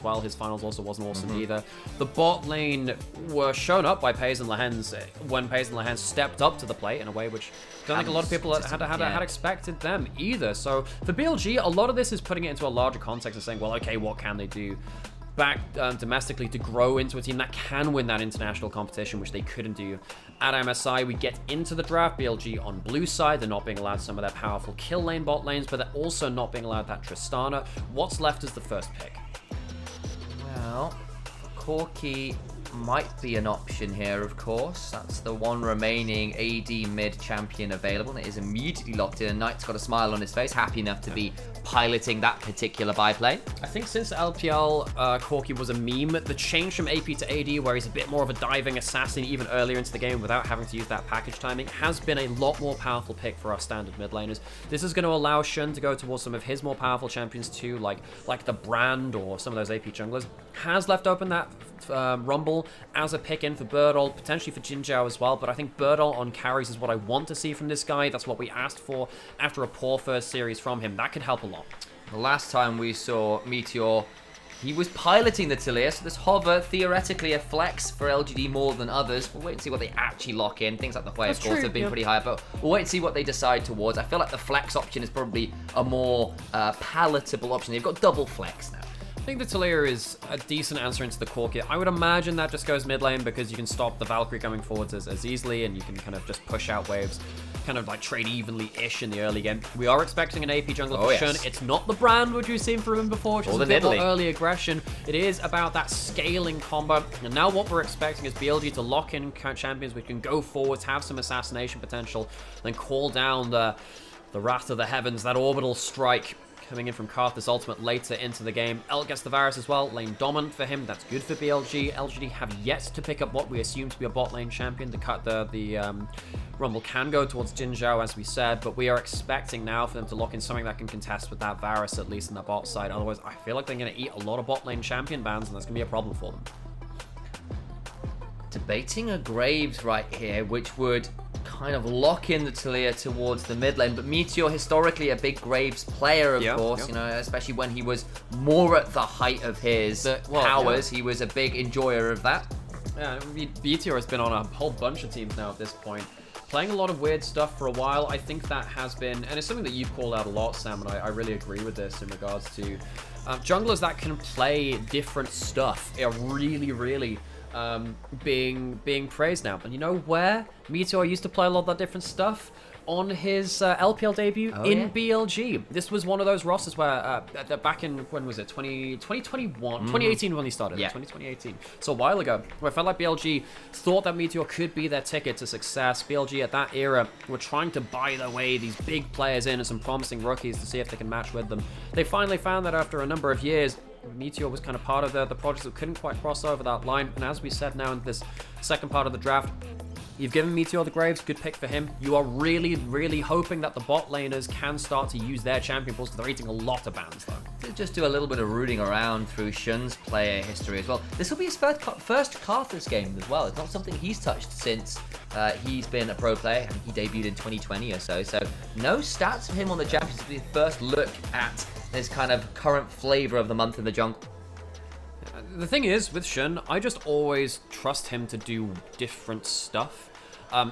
well. His finals also wasn't awesome either. The bot lane were shown up by Pays and Lehens when Pays and Lehens stepped up to the plate in a way which I don't think a lot of people had expected them either. So for BLG, a lot of this is putting it into a larger context and saying, well, okay, what can they do back domestically to grow into a team that can win that international competition, which they couldn't do at MSI. We get into the draft, BLG on blue side, they're not being allowed some of their powerful kill lane bot lanes, but they're also not being allowed that Tristana. What's left as the first pick? Well, Corki might be an option here, of course. That's the one remaining AD mid champion available, and it is immediately locked in. And Knight's got a smile on his face, happy enough to be piloting that particular byplane. I think since LPL, Corki was a meme, the change from AP to AD, where he's a bit more of a diving assassin even earlier into the game without having to use that package timing, has been a lot more powerful pick for our standard mid laners. This is going to allow Shun to go towards some of his more powerful champions too, like the Brand or some of those AP junglers. Has left open that Rumble as a pick in for Birdol, potentially for Jin Zhao as well, but I think Birdol on carries is what I want to see from this guy. That's what we asked for after a poor first series from him. That could help a lot. The last time we saw Meteor, he was piloting the Taliyah, so this hover, theoretically a flex for LGD more than others. We'll wait and see what they actually lock in. Things like the Hwei, of course, have been pretty high, but we'll wait and see what they decide towards. I feel like the flex option is probably a more palatable option. They've got double flex now. I think the Taliyah is a decent answer into the Corki. I would imagine that just goes mid lane because you can stop the Valkyrie coming forwards as easily, and you can kind of just push out waves, kind of like trade evenly-ish in the early game. We are expecting an AP jungler for Shun. It's not the Brand which we've seen from him before, which is a bit more early aggression. It is about that scaling combo, and now what we're expecting is BLG to lock in champions which can go forwards, have some assassination potential, then call down the wrath of the heavens, that orbital strike coming in from Karthus Ultimate later into the game. Elk gets the Varus as well, lane dominant for him. That's good for BLG. LGD have yet to pick up what we assume to be a bot lane champion. The Rumble can go towards Jin Zhao, as we said, but we are expecting now for them to lock in something that can contest with that Varus, at least in the bot side. Otherwise, I feel like they're going to eat a lot of bot lane champion bans, and that's going to be a problem for them. Debating a Graves right here, which would kind of lock in the Taliyah towards the mid lane, but Meteor historically a big Graves player, of course, you know, especially when he was more at the height of his powers. He was a big enjoyer of that. Yeah, Meteor has been on a whole bunch of teams now at this point, playing a lot of weird stuff for a while. I think that has been, and it's something that you've called out a lot, Sam, and I really agree with this in regards to junglers that can play different stuff are really being praised now. And you know where Meteor used to play a lot of that different stuff? On his LPL debut in BLG. This was one of those rosters where back in, when was it, 2021, 2018 when he started, 2018, so a while ago, where I felt like BLG thought that Meteor could be their ticket to success. BLG at that era were trying to buy their way these big players in and some promising rookies to see if they can match with them. They finally found that after a number of years, Meteor was kind of part of the project that couldn't quite cross over that line. And as we said now in this second part of the draft, you've given Meteor the Graves, good pick for him. You are really hoping that the bot laners can start to use their champion pools, because they're eating a lot of bans though. Just do a little bit of rooting around through Shun's player history as well. This will be his first Karthus game as well. It's not something he's touched since he's been a pro player. I think he debuted in 2020 or so. So no stats for him on the Champions. This will be his first look at this kind of current flavor of the month in the jungle. The thing is, with Shun, I just always trust him to do different stuff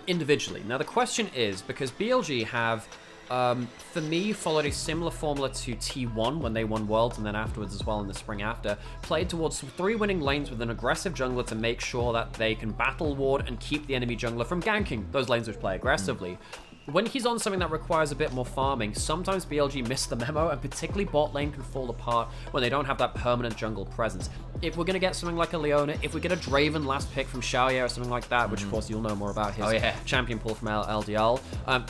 individually. Now, the question is, because BLG have, for me, followed a similar formula to T1 when they won Worlds, and then afterwards as well in the spring after, played towards 3 winning lanes with an aggressive jungler to make sure that they can battle ward and keep the enemy jungler from ganking those lanes which play aggressively. When he's on something that requires a bit more farming, sometimes BLG miss the memo, and particularly bot lane can fall apart when they don't have that permanent jungle presence. If we're going to get something like a Leona, if we get a Draven last pick from Xiaoye or something like that, which of course you'll know more about his champion pool from LDL,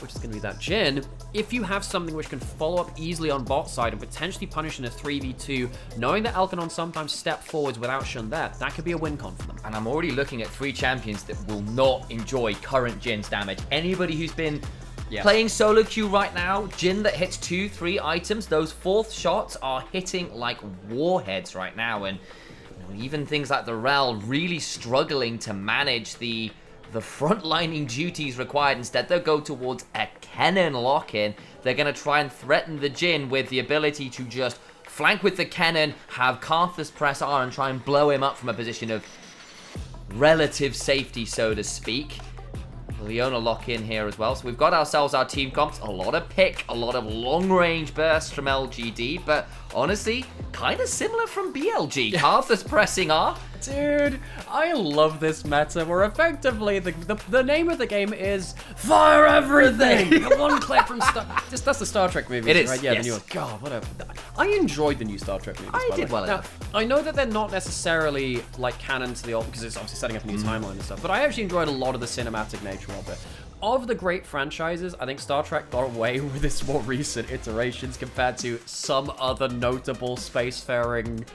which is going to be that Jhin, if you have something which can follow up easily on bot side and potentially punish in a 3v2, knowing that Elkanon sometimes step forwards without Shun there, that could be a win con for them. And I'm already looking at 3 champions that will not enjoy current Jhin's damage. Anybody who's been playing solo queue right now, Jhin that hits 2-3 items, those 4th shots are hitting like warheads right now, and you know, even things like the Rel really struggling to manage the frontlining duties required. Instead, they'll go towards a Kennen lock-in. They're going to try and threaten the Jhin with the ability to just flank with the cannon, have Karthus press R and try and blow him up from a position of relative safety, so to speak. Leona lock in here as well. So we've got ourselves our team comps. A lot of pick, a lot of long-range bursts from LGD, but honestly, kind of similar from BLG. Karthus pressing R. Dude, I love this meta where effectively the name of the game is Fire Everything! One clip from that's the Star Trek movies, it is, right? Yeah, yes. the new one. God, what a... I enjoyed the new Star Trek movies, I by the did way. well Now, enough. I know that they're not necessarily like canon to the old, because it's obviously setting up a new timeline and stuff, but I actually enjoyed a lot of the cinematic nature of it. Of the great franchises, I think Star Trek got away with its more recent iterations compared to some other notable spacefaring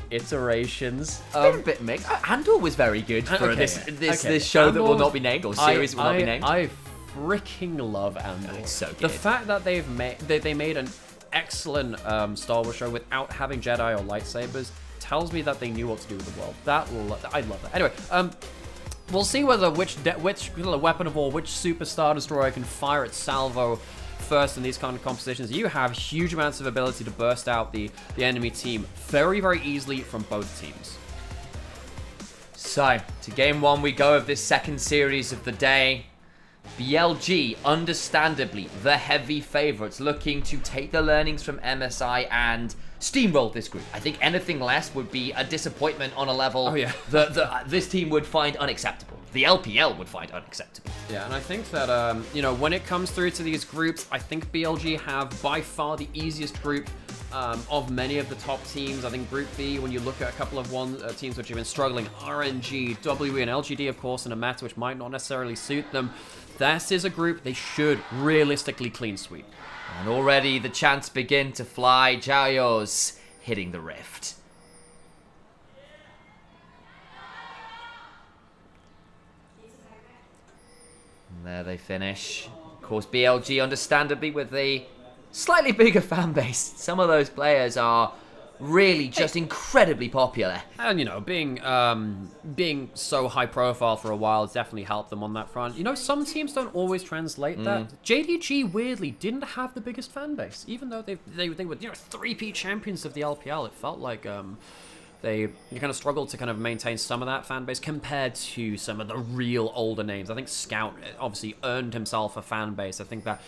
iterations. It's been a bit mixed. Andor was very good for this show that will not be named, or series that will not be named. I freaking love Andor. It's so good. The fact that they made an excellent Star Wars show without having Jedi or lightsabers tells me that they knew what to do with the world. I love that. Anyway, we'll see whether which weapon of war, which super Star Destroyer can fire its salvo first in these kind of compositions. You have huge amounts of ability to burst out the enemy team very, very easily from both teams. So, to game one we go of this second series of the day. BLG, understandably, the heavy favourites, looking to take the learnings from MSI and steamroll this group. I think anything less would be a disappointment on a level that this team would find unacceptable. The LPL would find unacceptable. Yeah, and I think that, you know, when it comes through to these groups, I think BLG have by far the easiest group of many of the top teams. I think Group B, when you look at a couple of teams which have been struggling, RNG, WE, and LGD, of course, in a meta which might not necessarily suit them, this is a group they should realistically clean sweep. And already the chants begin to fly. Jao's hitting the rift. And there they finish. Of course, BLG, understandably, with a slightly bigger fan base. Some of those players are really just incredibly popular. And, you know, being so high profile for a while has definitely helped them on that front. You know, some teams don't always translate that. JDG, weirdly, didn't have the biggest fan base. Even though they were, you know, 3P champions of the LPL, it felt like they kind of struggled to kind of maintain some of that fan base compared to some of the real older names. I think Scout obviously earned himself a fan base. I think that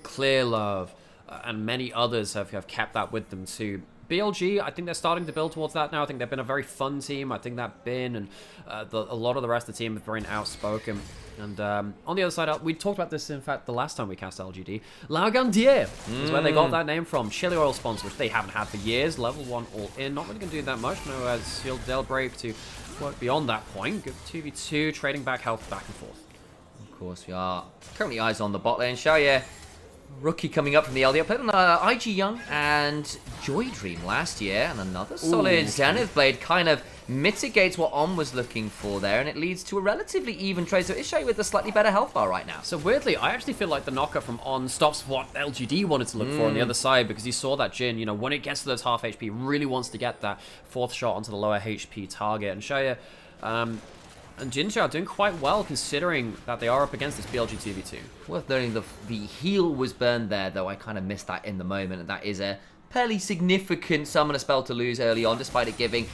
Clear Love and many others have kept that with them too. BLG, I think they're starting to build towards that now. I think they've been a very fun team. I think that Bin and a lot of the rest of the team have been outspoken. And on the other side, we talked about this, in fact, the last time we cast LGD. Lagandier is where they got that name from. Chili oil spawns, which they haven't had for years. Level 1 all in. Not really going to do that much. No sealed Del Brave to work beyond that point. Good 2v2, trading back health back and forth. Of course, we are currently eyes on the bot lane. Xiaoye, rookie coming up from the LDL, played on IG Young and Joy Dream last year, and another solid Zenith Blade kind of mitigates what On was looking for there, and it leads to a relatively even trade. So it's Xiaoye with a slightly better health bar right now. So weirdly, I actually feel like the knocker from On stops what LGD wanted to look for on the other side, because you saw that Jhin, you know, when it gets to those half HP, really wants to get that fourth shot onto the lower HP target, and Xiaoye and Jinja are doing quite well considering that they are up against this BLG 2v2. Worth noting the heal was burned there, though I kind of missed that in the moment, and that is a fairly significant summoner spell to lose early on, despite it giving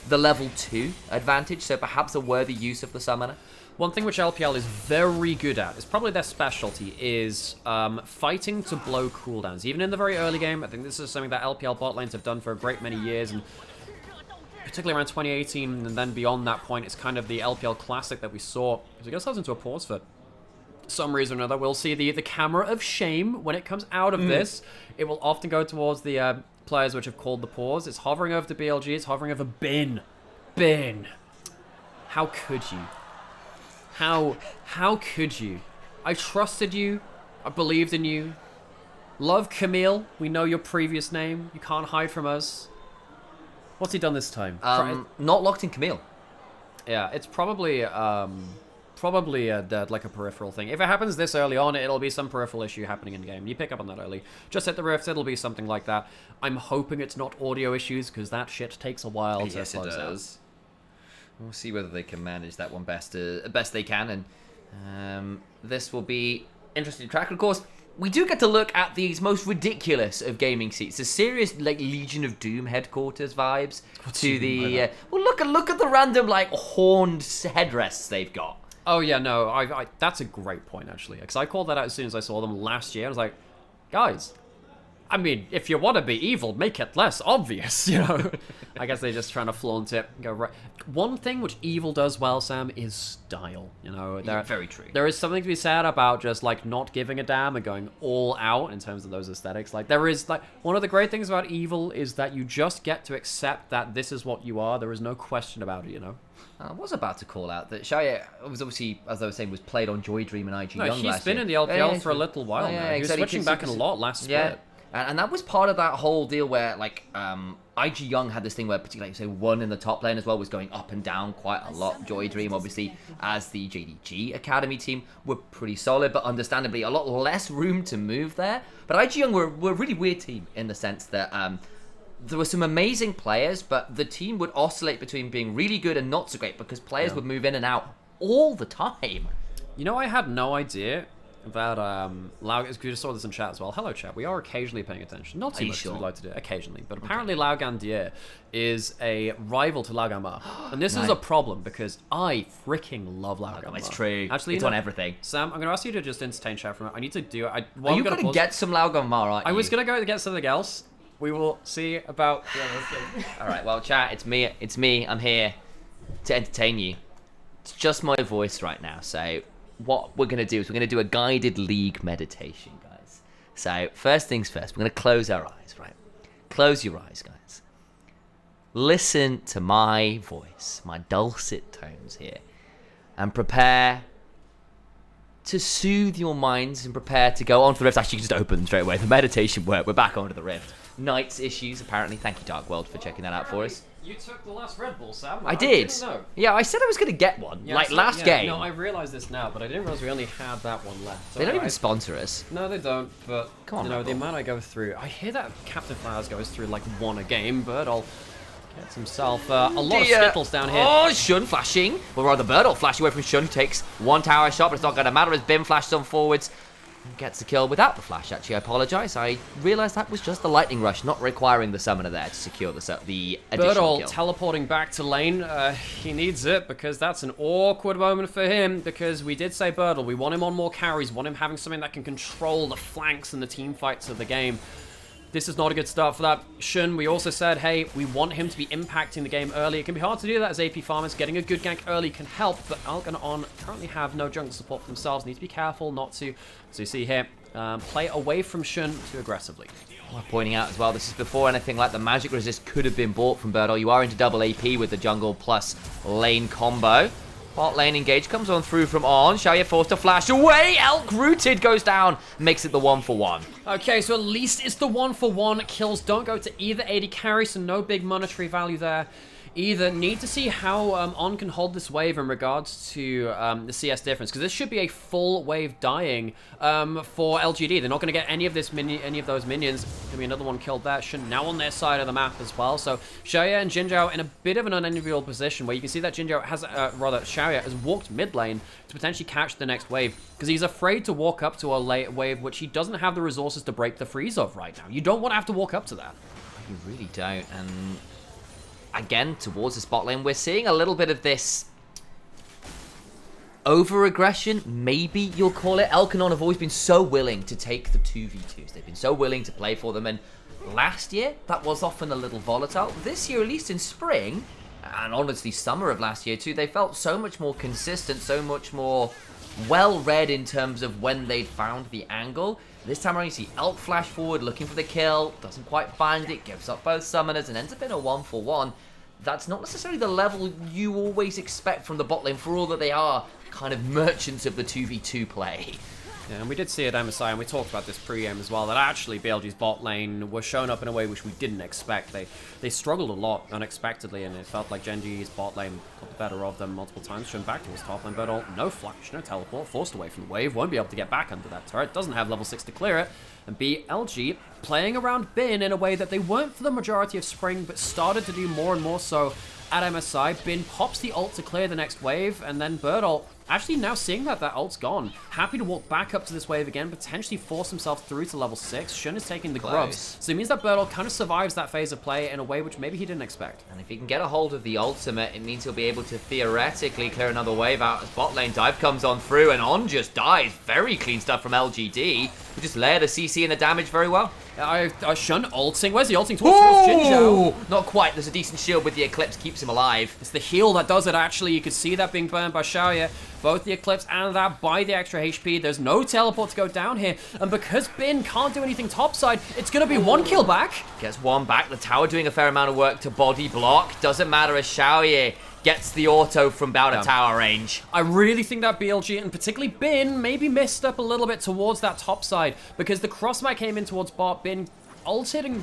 the level 2 advantage, so perhaps a worthy use of the summoner. One thing which LPL is very good at, is probably their specialty, is fighting to blow cooldowns. Even in the very early game, I think this is something that LPL bot lanes have done for a great many years, and particularly around 2018 and then beyond that point, it's kind of the LPL classic that we saw. As we get ourselves into a pause for some reason or another, we'll see the camera of shame when it comes out of this. It will often go towards the players which have called the pause. It's hovering over to BLG, it's hovering over Bin. Bin. How could you? How could you? I trusted you. I believed in you. Love Camille. We know your previous name. You can't hide from us. What's he done this time? Not locked in Camille. Yeah, it's probably like a peripheral thing. If it happens this early on, it'll be some peripheral issue happening in game. You pick up on that early. Just hit the rift, it'll be something like that. I'm hoping it's not audio issues, because that shit takes a while to close out. We'll see whether they can manage that one best they can, and this will be interesting to track. Of course, we do get to look at these most ridiculous of gaming seats. The serious, like, Legion of Doom headquarters vibes to the... well, look at the random, like, horned headrests they've got. Oh, yeah, no, that's a great point, actually. Because I called that out as soon as I saw them last year. I was like, guys, I mean, if you want to be evil, make it less obvious, you know? I guess they're just trying to flaunt it and go, right. One thing which evil does well, Sam, is style, you know? Yeah, very true. There is something to be said about just, like, not giving a damn and going all out in terms of those aesthetics. Like, there is, like, one of the great things about evil is that you just get to accept that this is what you are. There is no question about it, you know? I was about to call out that Shaya was obviously, as I was saying, was played on Joy Dream and IG Young last year. He's been in the LPL for a little while now. He was switching back in a lot last split. And that was part of that whole deal where, like, IG Young had this thing where, particularly, say, one in the top lane as well was going up and down quite a lot. Joy Dream, obviously, as the JDG Academy team, were pretty solid, but understandably a lot less room to move there. But IG Young were a really weird team in the sense that there were some amazing players, but the team would oscillate between being really good and not so great because players would move in and out all the time. You know, I had no idea that Lau, we just saw this in chat as well. Hello, chat. We are occasionally paying attention. Not too much as we'd like to do, occasionally. But apparently Lao Gandier is a rival to Lao Gamma. And this is a problem because I freaking love Lao Gamma. It's true. Actually, it's on everything. Sam, I'm going to ask you to just entertain chat for a minute. I need to do it. Are you going to get some Lao Gamma, aren't you? I was going to go get something else. We will see about the other thing. All right, well, chat, it's me. I'm here to entertain you. It's just my voice right now, so what we're going to do is we're going to do a guided league meditation, guys. So, first things first, we're going to close our eyes, right? Close your eyes, guys. Listen to my voice, my dulcet tones here, and prepare to soothe your minds and prepare to go on to the Rift. Actually, you can just open straight away. The meditation worked. We're back onto the Rift. Night's issues, apparently. Thank you, Dark World, for checking that out for us. You took the last Red Bull, Sam. I did. Yeah, I said I was going to get one, last game. No, I realised this now, but I didn't realise we only had that one left. So they don't even sponsor us. No, they don't, but come on, you know, the amount I go through. I hear that Captain Flowers goes through like one a game, but I'll gets himself a lot of Skittles down here. Oh, Shun flashing. Well, rather, Birdle flashing away from Shun, who takes one tower shot, but it's not going to matter as Bim flashed on forwards. Gets the kill without the flash, actually. I apologise. I realised that was just the lightning rush, not requiring the summoner there to secure the additional kill. Teleporting back to lane. He needs it because that's an awkward moment for him because we did say Birdle. We want him on more carries, want him having something that can control the flanks and the team fights of the game. This is not a good start for that. Shun, we also said, hey, we want him to be impacting the game early. It can be hard to do that as AP farmers. Getting a good gank early can help, but Alk and On currently have no jungle support for themselves. Need to be careful not to, as you see here, play away from Shun too aggressively. Well, pointing out as well, this is before anything like the magic resist could have been bought from Birdle. You are into double AP with the jungle plus lane combo. Bot lane engage comes on through from On. Xiaoye forced to flash away. Elk rooted goes down. Makes it the 1-for-1. Okay, so at least it's the 1-for-1. Kills don't go to either AD carry, so no big monetary value there. Either need to see how On can hold this wave in regards to the CS difference, because this should be a full wave dying for LGD. They're not going to get any of those minions. Gonna be another one killed there. Shin now on their side of the map as well. So Xiaoye and Jinzhao in a bit of an unenviable position where you can see that Jinzhao has, Xiaoye has walked mid lane to potentially catch the next wave because he's afraid to walk up to a late wave which he doesn't have the resources to break the freeze of right now. You don't want to have to walk up to that. You really don't, and again, towards the spot lane, we're seeing a little bit of this over-aggression, maybe you'll call it. Elkanon have always been so willing to take the 2v2s. They've been so willing to play for them, and last year, that was often a little volatile. This year, at least in spring, and honestly summer of last year too, they felt so much more consistent, so much more well-read in terms of when they'd found the angle. This time around, you see Elk flash forward, looking for the kill, doesn't quite find it, gives up both summoners, and ends up in a 1-for-1. That's not necessarily the level you always expect from the bot lane, for all that they are kind of merchants of the 2v2 play. Yeah, and we did see at MSI, and we talked about this pre-game as well, that actually BLG's bot lane was shown up in a way which we didn't expect. They struggled a lot unexpectedly, and it felt like Genji's bot lane got the better of them multiple times, shown back to his top lane, but no flash, no teleport, forced away from the wave, won't be able to get back under that turret, doesn't have level 6 to clear it, and BLG playing around Bin in a way that they weren't for the majority of spring, but started to do more and more so at MSI. Bin pops the ult to clear the next wave, and then Birdle actually now seeing that ult's gone, happy to walk back up to this wave again, potentially force himself through to level 6. Shun is taking the grubs, so it means that Bertel kind of survives that phase of play in a way which maybe he didn't expect. And if he can get a hold of the ultimate, it means he'll be able to theoretically clear another wave out as bot lane dive comes on through, and On just dies. Very clean stuff from LGD, who just layer the CC and the damage very well. Shun ulting. Where's the ulting towards Jinzhou? Not quite. There's a decent shield with the Eclipse, keeps him alive. It's the heal that does it, actually. You could see that being burned by Xiaoye. Both the Eclipse and that by the extra HP. There's no teleport to go down here. And because Bin can't do anything topside, it's going to be 1 kill back. Gets 1 back. The tower doing a fair amount of work to body block. Doesn't matter as Xiaoye gets the auto from out of tower range. I really think that BLG, and particularly Bin, maybe missed up a little bit towards that top side, because the crossmat came in towards bot. Bin ulted and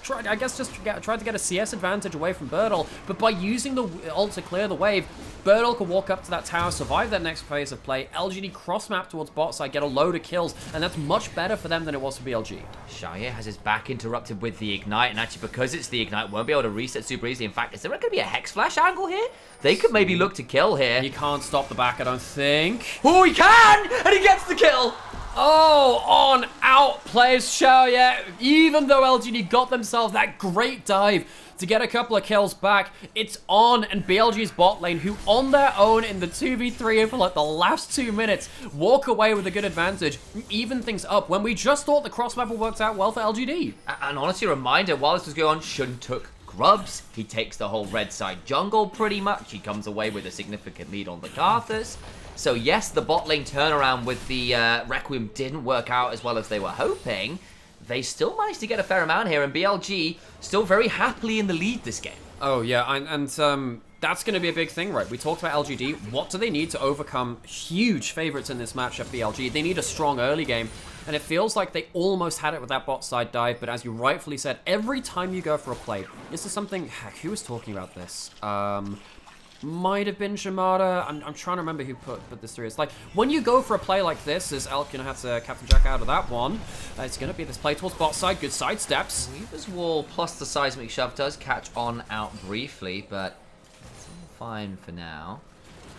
tried to get a CS advantage away from Bertel, but by using the ult to clear the wave, Bertel could walk up to that tower, survive that next phase of play. LGD cross-map towards bot side, get a load of kills, and that's much better for them than it was for BLG. Xiaoye has his back interrupted with the Ignite, and actually because it's the Ignite, won't be able to reset super easily. In fact, is there going to be a Hex Flash angle here? They could maybe look to kill here. He can't stop the back, I don't think. Oh, he can! And he gets the kill! Oh, On outplays Xiaoye. Even though LGD got themselves that great dive to get a couple of kills back, it's On and BLG's bot lane who on their own in the 2v3 for like the last 2 minutes walk away with a good advantage, even things up when we just thought the cross map worked out well for LGD. And honestly, a reminder, while this was going on, Shun took grubs. He takes the whole red side jungle pretty much. He comes away with a significant lead on the Karthus. So yes, the bot lane turnaround with the Requiem didn't work out as well as they were hoping. They still managed to get a fair amount here, and BLG still very happily in the lead this game. Oh yeah, and that's going to be a big thing, right? We talked about LGD. What do they need to overcome huge favorites in this matchup, BLG? They need a strong early game, and it feels like they almost had it with that bot side dive, but as you rightfully said, every time you go for a play, this is something, heck, who was talking about this? Might have been Nymaera. I'm trying to remember who put this through. It's like, when you go for a play like this, as Elk gonna have to Captain Jack out of that one, it's gonna be this play towards bot side, good side steps. Weaver's Wall plus the seismic shove does catch On out briefly, but it's all fine for now.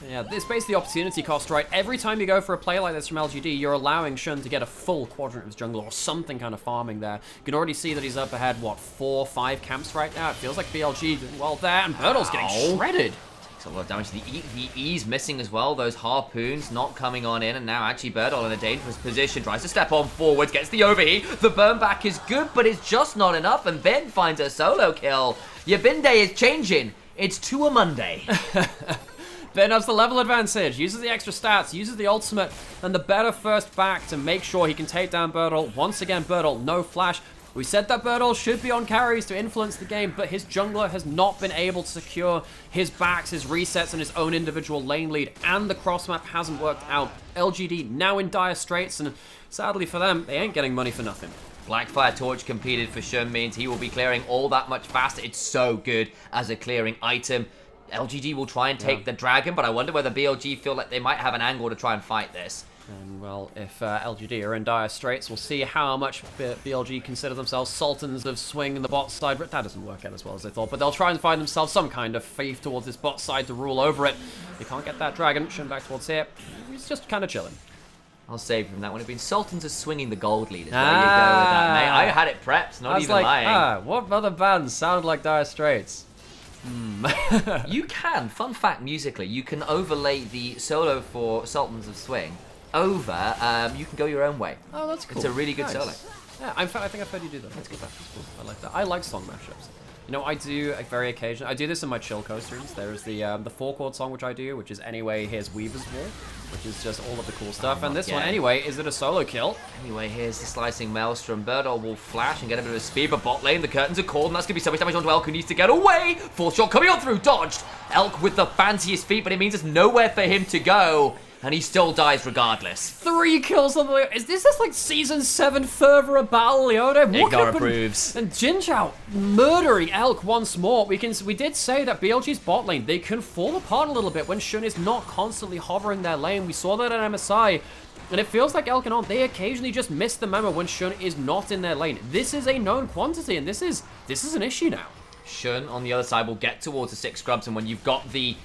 Yeah, it's basically the opportunity cost, right? Every time you go for a play like this from LGD, you're allowing Shun to get a full quadrant of his jungle or something kind of farming there. You can already see that he's up ahead, what, 4, 5 camps right now? It feels like BLG doing well there, and Bertel's getting shredded. A lot of damage. The E's missing as well. Those harpoons not coming on in, and now actually Bertel in a dangerous position. Tries to step on forwards, gets the overheat. The burn back is good, but it's just not enough, and Ben finds a solo kill. Your bin day is changing. It's to a Monday. Ben has the level advantage, uses the extra stats, uses the ultimate, and the better first back to make sure he can take down Bertel. Once again, Bertel, no flash. We said that Bertel should be on carries to influence the game, but his jungler has not been able to secure his backs, his resets, and his own individual lane lead, and the cross map hasn't worked out. LGD now in dire straits, and sadly for them, they ain't getting money for nothing. Blackfire Torch competed for Shun means he will be clearing all that much faster. It's so good as a clearing item. LGD will try and take the dragon, but I wonder whether BLG feel like they might have an angle to try and fight this. And, well, if LGD are in dire straits, we'll see how much BLG consider themselves sultans of swing in the bot side, but that doesn't work out as well as they thought. But they'll try and find themselves some kind of faith towards this bot side to rule over it. They can't get that dragon. Shun back towards here. He's just kind of chilling. I'll save from that one. It's been sultans of swinging the gold leaders. There you go with that, mate. I had it prepped, not even lying. What other bands sound like Dire Straits? You can, fun fact musically, you can overlay the solo for Sultans of Swing over, you can go your own way. Oh, that's cool. It's a really good solo. Yeah, I think I've heard you do that. That's good. That's cool. I like that. I like song mashups. You know, I do very occasionally. I do this in my chill coasters. There's the 4-chord song which I do, which is Anyway, Here's Weaver's Wall, which is just all of the cool stuff. And this one, Anyway, is it a solo kill? Anyway, here's the slicing Maelstrom. Bertel will flash and get a bit of a speed, but bot lane, the curtains are called, and that's going to be so much damage onto Elk, who needs to get away. Fourth shot coming on through, dodged. Elk with the fanciest feet, but it means there's nowhere for him to go. And he still dies regardless. 3 kills on the way. Is this like Season 7 Fervor of Battle, Leone? Igor approves. And Jinzhou murdering Elk once more. We did say that BLG's bot lane, they can fall apart a little bit when Shun is not constantly hovering their lane. We saw that at MSI. And it feels like Elk and On, they occasionally just miss the memo when Shun is not in their lane. This is a known quantity, and this is an issue now. Shun on the other side will get towards the 6 scrubs, and when you've got the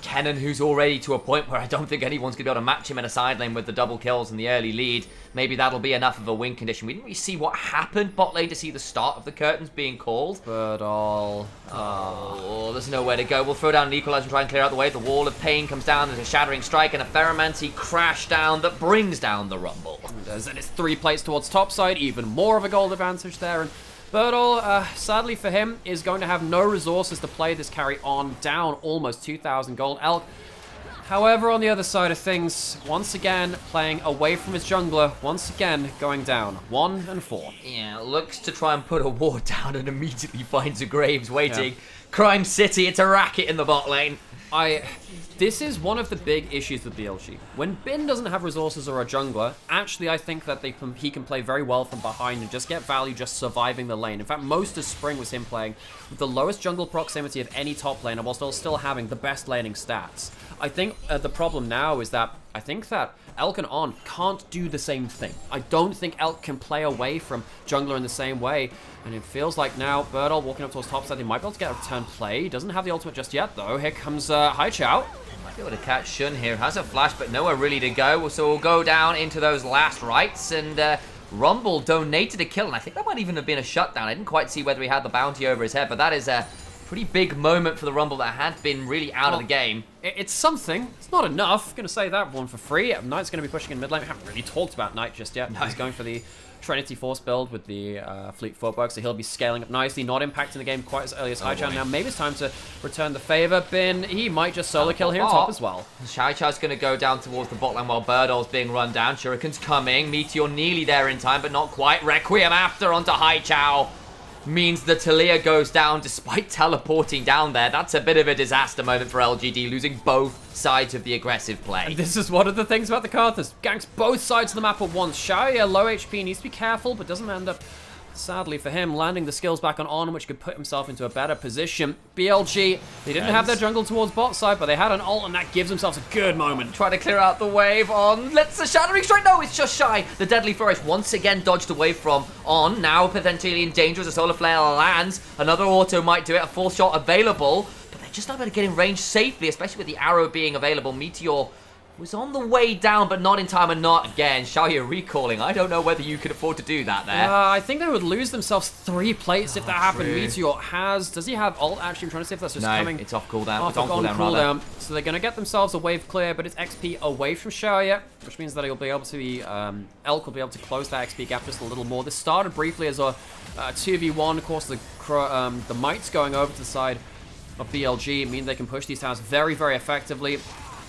Kennen, who's already to a point where I don't think anyone's going to be able to match him in a side lane with the double kills and the early lead. Maybe that'll be enough of a win condition. We didn't really see what happened bot lane to see the start of the curtains being called. But all... Oh, there's nowhere to go. We'll throw down an Equalizer and try and clear out the way. The wall of pain comes down. There's a Shattering Strike and a Ferromancy crash down that brings down the Rumble. And it's 3 plates towards top side, even more of a gold advantage there. And Birdall, sadly for him, is going to have no resources to play this carry on, down almost 2,000 gold. Elk, however, on the other side of things, once again playing away from his jungler, once again going down 1 and 4. Yeah, looks to try and put a ward down and immediately finds a Graves waiting. Yeah. Crime City, it's a racket in the bot lane. This is one of the big issues with BLG. When Bin doesn't have resources or a jungler, actually I think that he can play very well from behind and just get value just surviving the lane. In fact, most of Spring was him playing with the lowest jungle proximity of any top laner while still having the best laning stats. I think the problem now is that I think that Elk and On can't do the same thing. I don't think Elk can play away from jungler in the same way. And it feels like now Birdall walking up towards top side, he might be able to get a return play. He doesn't have the ultimate just yet though. Here comes Haichao. Might be able to catch Shun here. Has a flash but nowhere really to go. So we'll go down into those last rites and Rumble donated a kill. And I think that might even have been a shutdown. I didn't quite see whether he had the bounty over his head, but that is a pretty big moment for the Rumble that had been really out of the game. It's something. It's not enough. Going to say that one for free. Knight's going to be pushing in mid lane. We haven't really talked about Knight just yet. No. He's going for the Trinity Force build with the Fleet Footwork, so he'll be scaling up nicely, not impacting the game quite as early as Haichao. Now maybe it's time to return the favor. Bin, he might just solo kill here on top as well. Haichao's going to go down towards the bot lane while Birdall's being run down. Shuriken's coming. Meteor nearly there in time, but not quite. Requiem after onto Haichao. Means the Talia goes down despite teleporting down there. That's a bit of a disaster moment for LGD, losing both sides of the aggressive play. And this is one of the things about the Karthus. Ganks both sides of the map at once. Xiaoya, low HP, needs to be careful, but doesn't end up, sadly for him, landing the skills back on, which could put himself into a better position. BLG, they didn't have their jungle towards bot side, but they had an ult, and that gives themselves a good moment. Try to clear out the wave on. Let's the Shattering Strike. No, it's just shy. The Deadly Flourish once again dodged away from On. Now potentially in danger as a Solar Flare lands. Another auto might do it. A full shot available, but they're just not going to get in range safely, especially with the arrow being available. Meteor was on the way down, but not in time, and not again. Xiaoya recalling. I don't know whether you could afford to do that there. I think they would lose themselves 3 plates if that happened. Meteor does he have ult actually? I'm trying to see if that's just coming. It's off cooldown. It's on cooldown. So they're going to get themselves a wave clear, but it's XP away from Xiaoya, which means that he'll be able to be, Elk will be able to close that XP gap just a little more. This started briefly as a 2v1. Of course, the Mites going over to the side of BLG mean they can push these towers very, very effectively.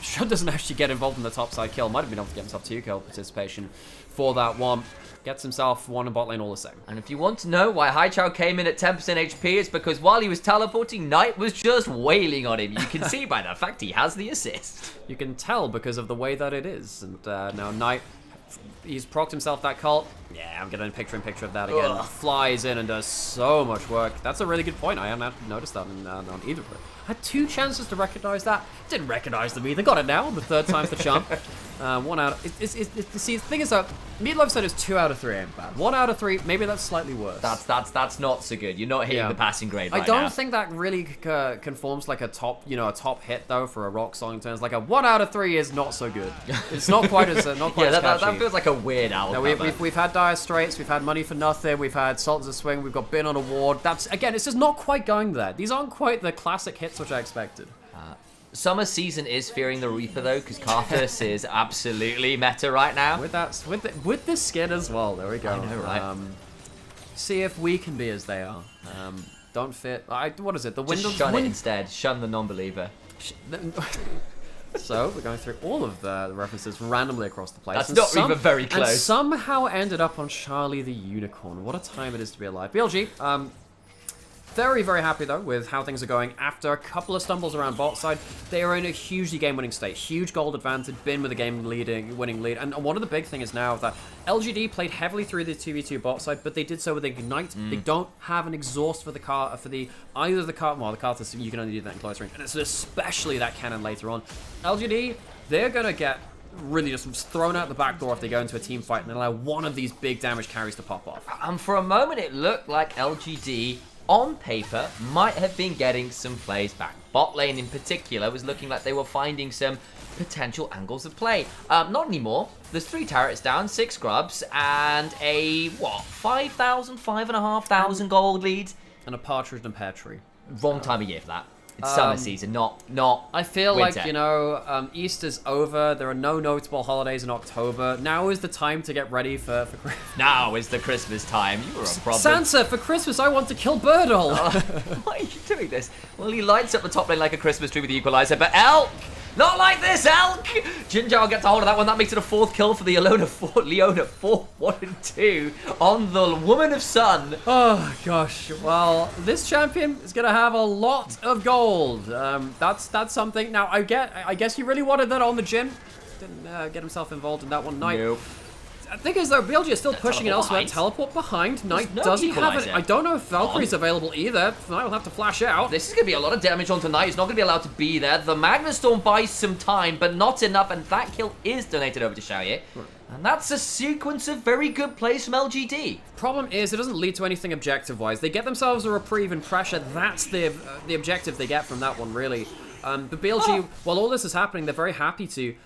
Shun doesn't actually get involved in the top side kill. Might have been able to get himself 2 kill participation for that one. Gets himself 1 in bot lane all the same. And if you want to know why Haichao came in at 10% HP, it's because while he was teleporting, Knight was just wailing on him. You can see by the fact he has the assist. You can tell because of the way that it is. And now Knight, he's procced himself that cult. Yeah, I'm getting a picture of that again. Ugh. Flies in and does so much work. That's a really good point. I haven't noticed that on either of them. Had 2 chances to recognize that. Didn't recognize them either. Got it now. The 3rd time's the charm. 1 out. See, the thing is that Meatloaf said it's 2 out of 3 ain't bad. 1 out of 3, maybe that's slightly worse. That's not so good. You're not hitting the passing grade right now. I don't think that really conforms like a top hit though for a rock song in terms. Like a 1 out of 3 is not so good. It's not quite as as that feels like a weird album. No, we've had Dire Straits, we've had Money for Nothing, we've had Sultans of Swing, we've got Bin on Award. That's again, it's just not quite going there. These aren't quite the classic hits which I expected. Summer Season is fearing the Reaper though, because Karthus is absolutely meta right now. With the skin as well. There we go. I know, right? See if we can be as they are. Don't fit. What is it? The Just shun it instead. Shun the non-believer. So we're going through all of the references randomly across the place. That's not even very close. And somehow ended up on Charlie the Unicorn. What a time it is to be alive. BLG. Very, very happy, though, with how things are going. After a couple of stumbles around bot side, they are in a hugely game-winning state. Huge gold advantage, Bin with a winning lead. And one of the big things is now that LGD played heavily through the 2v2 bot side, but they did so with Ignite. They don't have an exhaust for the Karthus, you can only do that in close range. And it's especially that cannon later on. LGD, they're going to get really just thrown out the back door if they go into a team fight and allow one of these big damage carries to pop off. And for a moment, it looked like LGD on paper, might have been getting some plays back. Bot lane in particular was looking like they were finding some potential angles of play. Not anymore. There's 3 turrets down, 6 grubs, and a, what, 5,000, 5,500 gold lead? And a partridge and a pear tree. Wrong time of year for that. It's summer season, not I feel winter. like, you know, Easter's over. There are no notable holidays in October. Now is the time to get ready for Christmas. Now is the Christmas time. You were a problem. Sansa, for Christmas, I want to kill Birdle. Why are you doing this? Well, he lights up the top lane like a Christmas tree with the equalizer, but Elk! Not like this, Elk! Ginger will get to hold of that one. That makes it a 4th kill for the Leona 4, 1 and 2 on the Woman of Sun. Oh, gosh. Well, this champion is going to have a lot of gold. That's something. Now, I guess he really wanted that on the Jhin. Didn't get himself involved in that one. Knight. Nope. I think as though BLG is still pushing it elsewhere. Teleport behind. Knight no doesn't have it. equalizer. I don't know if Valkyrie's available either. Knight will have to flash out. This is going to be a lot of damage onto Knight. He's not going to be allowed to be there. The Magnus Storm buys some time, but not enough, and that kill is donated over to Xiaoye. And that's a sequence of very good plays from LGD. Problem is, it doesn't lead to anything objective-wise. They get themselves a reprieve and pressure. That's the objective they get from that one, really. But BLG, while all this is happening, they're very happy to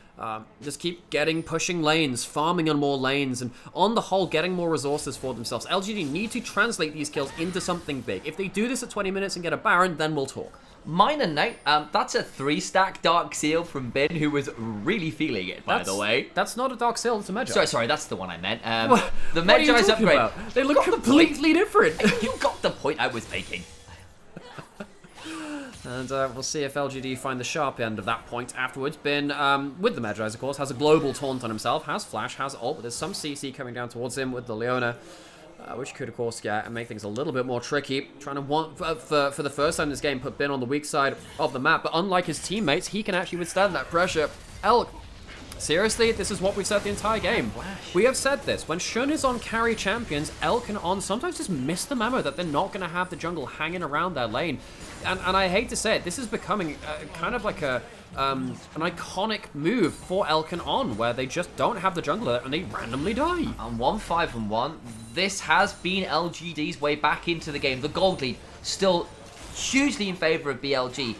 just keep pushing lanes, farming on more lanes, and on the whole, getting more resources for themselves. LGD need to translate these kills into something big. If they do this at 20 minutes and get a Baron, then we'll talk. Mine and Knight, that's a 3-stack Dark Seal from Bin, who was really feeling it, by the way. That's not a Dark Seal, it's a Magi. Sorry, that's the one I meant. What? The What are you Magi's talking upgrade. about? They look completely different. You got the point I was making. And we'll see if LGD find the sharp end of that point afterwards. Bin, with the Magi's, of course, has a global taunt on himself, has flash, has ult, but there's some CC coming down towards him with the Leona, which could, of course, and make things a little bit more tricky. Trying to, for the first time in this game, put Bin on the weak side of the map, but unlike his teammates, he can actually withstand that pressure. Elk, seriously, this is what we've said the entire game. We have said this. When Shun is on carry champions, Elk and On sometimes just miss the memo that they're not going to have the jungle hanging around their lane. And I hate to say it, this is becoming kind of like an iconic move for Elk and On, where they just don't have the jungler and they randomly die. And 1-5-1, this has been LGD's way back into the game. The gold lead still hugely in favor of BLG.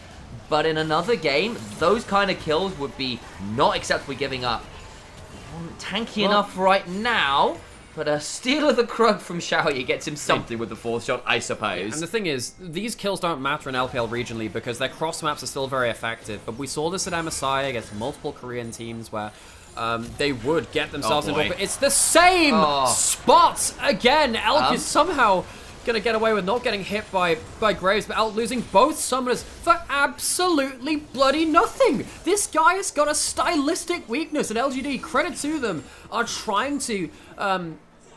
But in another game, those kind of kills would be not acceptably giving up. Tanky enough right now, but a steal of the Krug from Xiaoye gets him something with the 4th shot, I suppose. And the thing is, these kills don't matter in LPL regionally because their cross maps are still very effective. But we saw this at MSI against multiple Korean teams where they would get themselves into it. It's the same spots again. Elk is somehow gonna get away with not getting hit by Graves, but out losing both summoners for absolutely bloody nothing. This guy has got a stylistic weakness, and LGD, credit to them, are trying to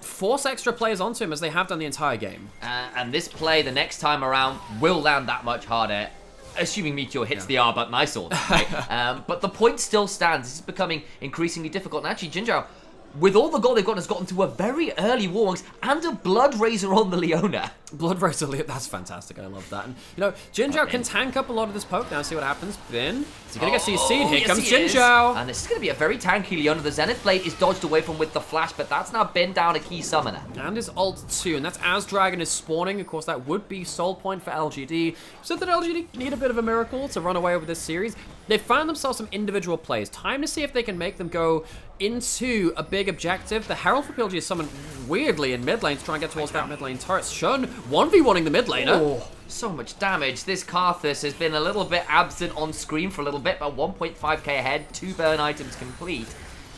force extra players onto him as they have done the entire game. And this play, the next time around, will land that much harder, assuming Meteor hits the R button. I saw that, right? But the point still stands. This is becoming increasingly difficult. And actually, Jinzhao, with all the gold they've got, has gotten to a very early Warwings and a Blood Razor on the Leona. Blood Razor, that's fantastic. I love that. And, you know, Jinzhao can tank up a lot of this poke now. See what happens. Bin, is he going to get CC'd? Here comes Jinzhao. And this is going to be a very tanky Leona. The Zenith Blade is dodged away from with the flash, but that's now Bin down a key summoner. And his ult too, and that's as Dragon is spawning. Of course, that would be soul point for LGD. So that LGD need a bit of a miracle to run away with this series. They've found themselves some individual plays. Time to see if they can make them go into a big objective. The Herald for PLG is summoned weirdly in mid lane to try and get towards that mid lane turret. Shun 1v1ing the mid laner. Oh, so much damage. This Karthus has been a little bit absent on screen for a little bit, but 1.5k ahead, 2 burn items complete.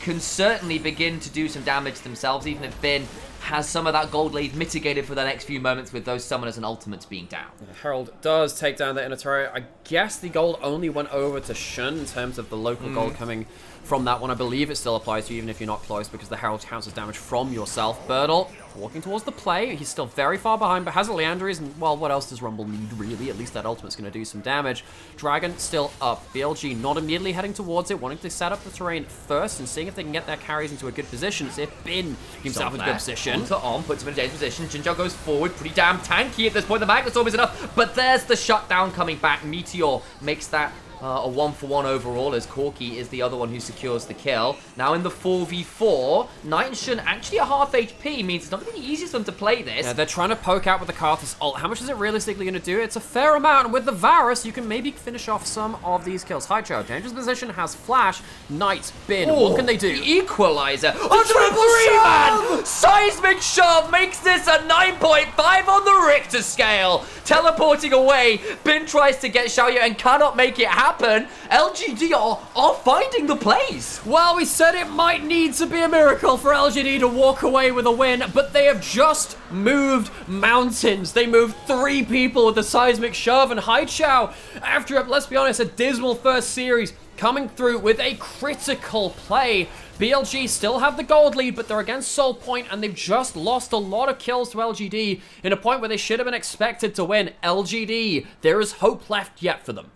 Can certainly begin to do some damage themselves, even if Bin has some of that gold lead mitigated for the next few moments with those summoners and ultimates being down. Herald does take down the inner turret. I guess the gold only went over to Shun in terms of the local gold coming from that one. I believe it still applies to you even if you're not close because the Herald counts as damage from yourself. Birdle walking towards the play. He's still very far behind, but has a Leandries, and, well, what else does Rumble need, really? At least that ultimate's going to do some damage. Dragon still up. BLG not immediately heading towards it, wanting to set up the terrain first and seeing if they can get their carries into a good position. See if Bin himself in a good position. Onto On, puts him in a dangerous position. Jinzhao goes forward, pretty damn tanky at this point. The Magnus Orb is enough, but there's the shutdown coming back. Meteor makes that a 1-for-1 overall, as Corki is the other one who secures the kill. Now in the 4v4, Knight and Shun actually a half HP, means it's not going to be the easiest for them to play this. Yeah, they're trying to poke out with the Karthus ult. How much is it realistically going to do? It's a fair amount, and with the Varus, you can maybe finish off some of these kills. Haichao, dangerous position, has flash. Knight, Bin, what can they do? The equalizer. Oh, triple 3-man! Seismic shove makes this a 9.5 on the Richter scale. Teleporting away, Bin tries to get Xiaoyu and cannot make it happen. LGD are finding the plays. Well, we said it might need to be a miracle for LGD to walk away with a win, but they have just moved mountains. They moved 3 people with the seismic shove, and Haichao, after, let's be honest, a dismal first series, coming through with a critical play. BLG still have the gold lead, but they're against Soul Point, and they've just lost a lot of kills to LGD in a point where they should have been expected to win. LGD, there is hope left yet for them.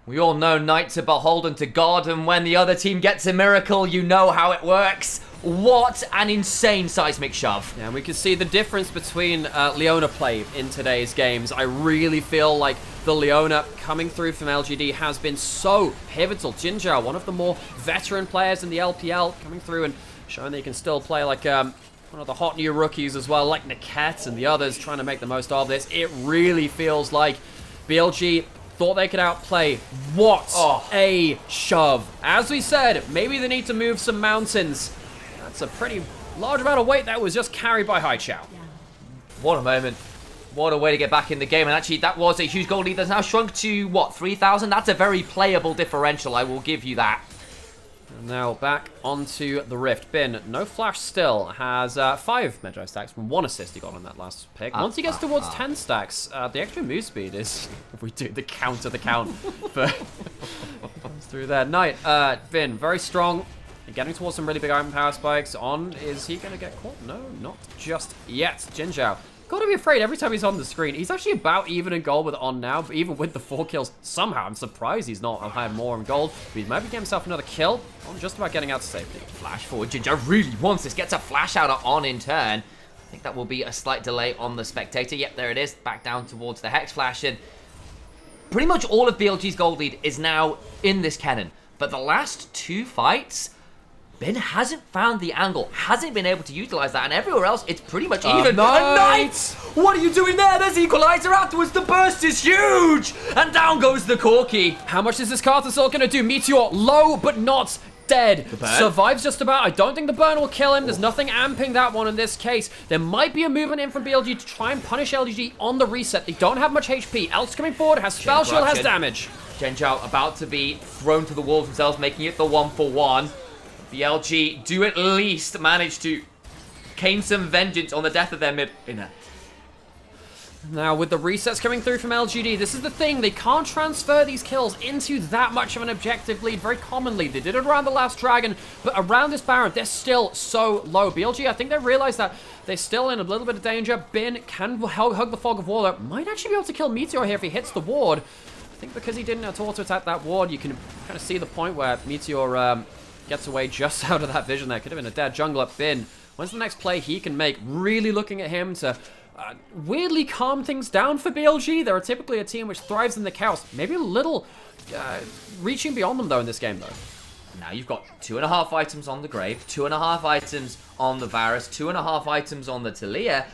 We all know Knights are beholden to God, and when the other team gets a miracle, you know how it works. What an insane seismic shove. Yeah, and we can see the difference between Leona play in today's games. I really feel like the Leona coming through from LGD has been so pivotal. Jinzhao, one of the more veteran players in the LPL, coming through and showing that he can still play like one of the hot new rookies as well, like Niket and the others, trying to make the most of this. It really feels like BLG thought they could outplay. What a shove. As we said, maybe they need to move some mountains. That's a pretty large amount of weight that was just carried by Haichao. What a moment. What a way to get back in the game. And actually, that was a huge goal lead that's now shrunk to, what, 3,000? That's a very playable differential, I will give you that. And now back onto the Rift. Bin, no flash still, has 5 Magi stacks from 1 assist he got on that last pick. Once he gets towards 10 stacks, the extra move speed is, if we do the count of the count, for through there. Knight, Bin, very strong. Getting towards some really big item power spikes. On, is he going to get caught? No, not just yet. Jinzhao, gotta be afraid every time he's on the screen. He's actually about even in gold with On now, but even with the 4 kills, somehow I'm surprised he's not had more in gold. But he might be getting himself another kill. On just about getting out to safety. Flash forward. Jinzhao really wants this. Gets a flash out of On in turn. I think that will be a slight delay on the Spectator. Yep, there it is. Back down towards the Hex Flash. And pretty much all of BLG's gold lead is now in this cannon. But the last 2 fights, Bin hasn't found the angle, hasn't been able to utilize that, and everywhere else, it's pretty much even. Knight! What are you doing there? There's equalizer afterwards. The burst is huge! And down goes the Corki. How much is this Karthus ult gonna do? Meteor, low, but not dead. Survives just about. I don't think the burn will kill him. There's nothing amping that one in this case. There might be a movement in from BLG to try and punish LGD on the reset. They don't have much HP. Elk's coming forward, has spell shield, has damage. Jinzhao about to be thrown to the wolves themselves, making it the 1-for-1. BLG do at least manage to gain some vengeance on the death of their mid-inner. Now, with the resets coming through from LGD, this is the thing. They can't transfer these kills into that much of an objective lead very commonly. They did it around the last Dragon, but around this Baron, they're still so low. BLG, I think they realize that they're still in a little bit of danger. Bin can hug the Fog of War, though. Might actually be able to kill Meteor here if he hits the ward. I think because he didn't auto-attack that ward, you can kind of see the point where Meteor gets away just out of that vision there. Could have been a dead jungler. Bin, when's the next play he can make? Really looking at him to weirdly calm things down for BLG. They're typically a team which thrives in the chaos. Maybe a little reaching beyond them, though, in this game, though. Now you've got 2.5 items on the Grave, 2.5 items on the Varus, 2.5 items on the Talia.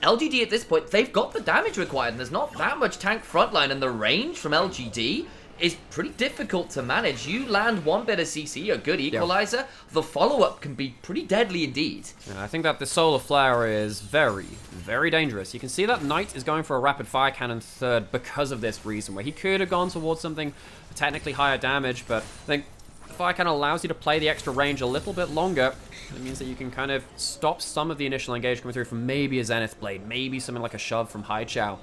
LGD at this point, they've got the damage required, and there's not that much tank frontline, and the range from LGD is pretty difficult to manage. You land 1 bit of CC, a good equalizer, the follow-up can be pretty deadly indeed. Yeah, I think that the Solar Flare is very, very dangerous. You can see that Knight is going for a rapid fire cannon third because of this reason, where he could have gone towards something technically higher damage, but I think the fire cannon allows you to play the extra range a little bit longer. It means that you can kind of stop some of the initial engage coming through from maybe a Zenith Blade, maybe something like a shove from Haichao.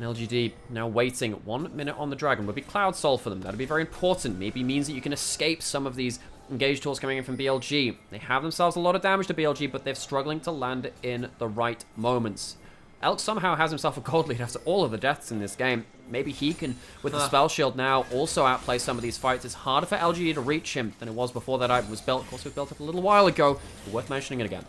And LGD now waiting 1 minute on the Dragon. Would be Cloud Soul for them. That'd be very important. Maybe means that you can escape some of these engage tools coming in from BLG. They have themselves a lot of damage to BLG, but they're struggling to land it in the right moments. Elk somehow has himself a gold lead after all of the deaths in this game. Maybe he can, with the spell shield now, also outplay some of these fights. It's harder for LGD to reach him than it was before that item was built. Of course, it was built up a little while ago, but worth mentioning it again.